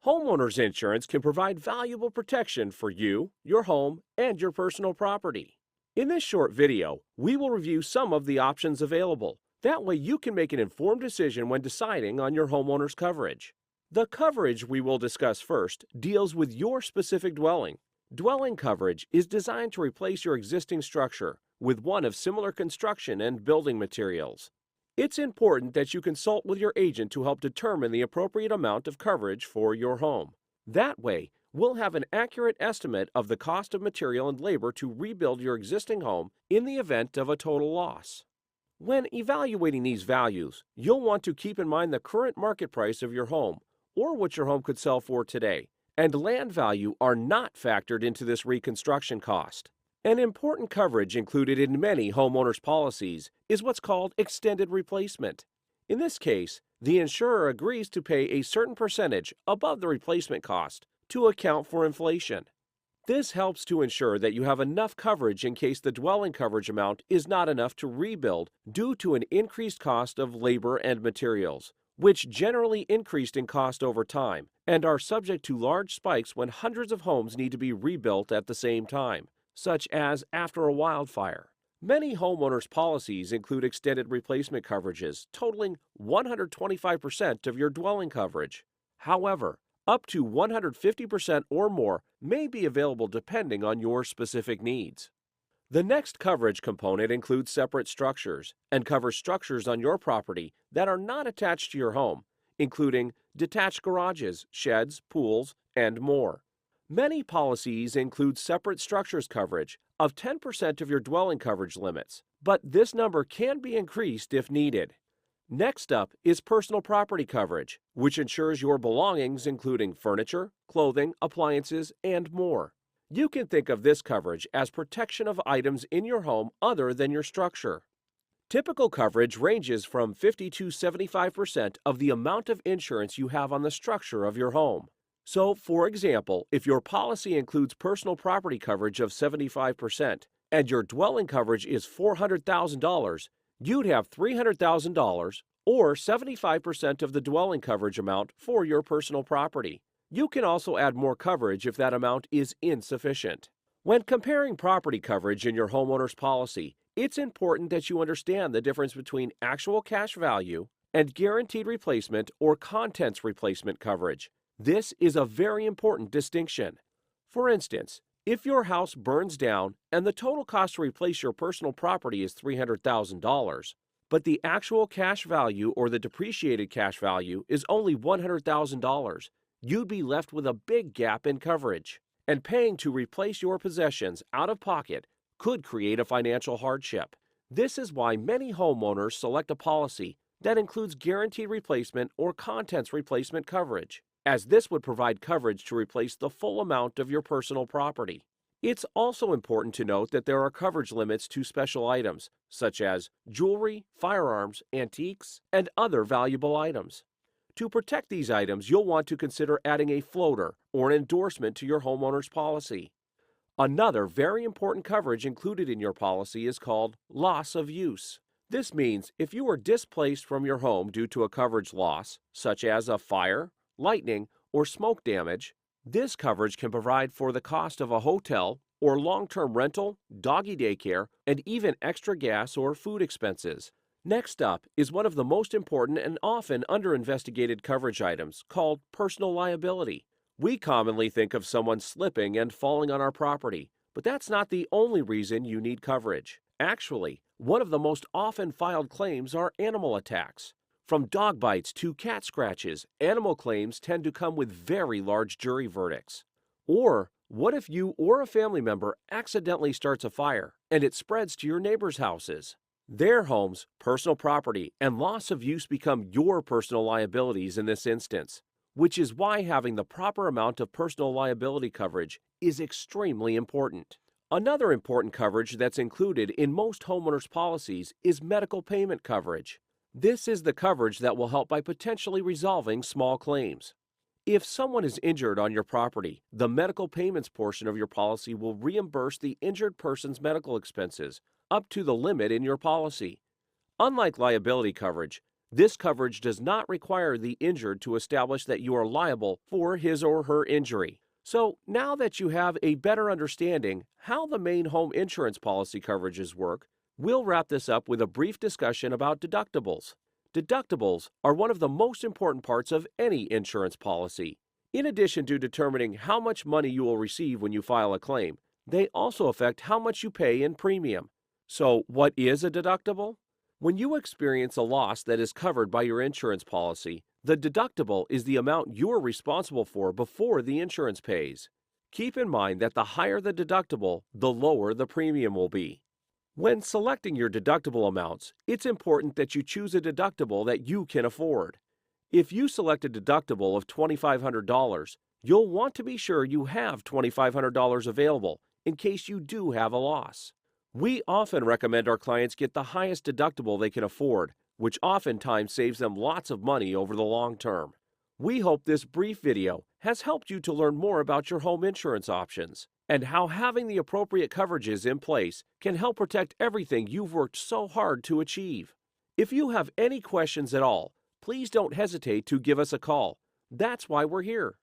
Homeowners insurance can provide valuable protection for you, your home, and your personal property. In this short video, we will review some of the options available. That way you can make an informed decision when deciding on your homeowner's coverage. The coverage we will discuss first deals with your specific dwelling. Dwelling coverage is designed to replace your existing structure with one of similar construction and building materials. It's important that you consult with your agent to help determine the appropriate amount of coverage for your home. That way, we'll have an accurate estimate of the cost of material and labor to rebuild your existing home in the event of a total loss. When evaluating these values, you'll want to keep in mind the current market price of your home or what your home could sell for today, and land value are not factored into this reconstruction cost. An important coverage included in many homeowners' policies is what's called extended replacement. In this case, the insurer agrees to pay a certain percentage above the replacement cost to account for inflation. This helps to ensure that you have enough coverage in case the dwelling coverage amount is not enough to rebuild due to an increased cost of labor and materials, which generally increased in cost over time and are subject to large spikes when hundreds of homes need to be rebuilt at the same time, such as after a wildfire. Many homeowners' policies include extended replacement coverages totaling 125% of your dwelling coverage. However, up to 150% or more may be available depending on your specific needs. The next coverage component includes separate structures and covers structures on your property that are not attached to your home, including detached garages, sheds, pools, and more. Many policies include separate structures coverage of 10% of your dwelling coverage limits, but this number can be increased if needed. Next up is personal property coverage, which insures your belongings including furniture, clothing, appliances, and more. You can think of this coverage as protection of items in your home other than your structure. Typical coverage ranges from 50 to 75% of the amount of insurance you have on the structure of your home. So, for example, if your policy includes personal property coverage of 75% and your dwelling coverage is $400,000, you'd have $300,000 or 75% of the dwelling coverage amount for your personal property. You can also add more coverage if that amount is insufficient. When comparing property coverage in your homeowner's policy, it's important that you understand the difference between actual cash value and guaranteed replacement or contents replacement coverage. This is a very important distinction. For instance, if your house burns down and the total cost to replace your personal property is $300,000, but the actual cash value or the depreciated cash value is only $100,000, you'd be left with a big gap in coverage, and paying to replace your possessions out of pocket could create a financial hardship. This is why many homeowners select a policy that includes guaranteed replacement or contents replacement coverage, as this would provide coverage to replace the full amount of your personal property. It's also important to note that there are coverage limits to special items, such as jewelry, firearms, antiques, and other valuable items. To protect these items, you'll want to consider adding a floater or an endorsement to your homeowner's policy. Another very important coverage included in your policy is called loss of use. This means if you are displaced from your home due to a coverage loss, such as a fire, lightning, or smoke damage, this coverage can provide for the cost of a hotel or long-term rental, doggy daycare, and even extra gas or food expenses. Next up is one of the most important and often under-investigated coverage items called personal liability. We commonly think of someone slipping and falling on our property, but that's not the only reason you need coverage. Actually, one of the most often filed claims are animal attacks. From dog bites to cat scratches, animal claims tend to come with very large jury verdicts. Or, what if you or a family member accidentally starts a fire and it spreads to your neighbors' houses? Their homes, personal property, and loss of use become your personal liabilities in this instance, which is why having the proper amount of personal liability coverage is extremely important. Another important coverage that's included in most homeowners' policies is medical payment coverage. This is the coverage that will help by potentially resolving small claims. If someone is injured on your property, the medical payments portion of your policy will reimburse the injured person's medical expenses up to the limit in your policy. Unlike liability coverage, This coverage does not require the injured to establish that you are liable for his or her injury. So now that you have a better understanding how the main home insurance policy coverages work, we'll wrap this up with a brief discussion about deductibles. Deductibles are one of the most important parts of any insurance policy. In addition to determining how much money you will receive when you file a claim, they also affect how much you pay in premium. So, what is a deductible? When you experience a loss that is covered by your insurance policy, the deductible is the amount you are responsible for before the insurance pays. Keep in mind that the higher the deductible, the lower the premium will be. When selecting your deductible amounts, it's important that you choose a deductible that you can afford. If you select a deductible of $2,500, you'll want to be sure you have $2,500 available in case you do have a loss. We often recommend our clients get the highest deductible they can afford, which oftentimes saves them lots of money over the long term. We hope this brief video has helped you to learn more about your home insurance options and how having the appropriate coverages in place can help protect everything you've worked so hard to achieve. If you have any questions at all, please don't hesitate to give us a call. That's why we're here.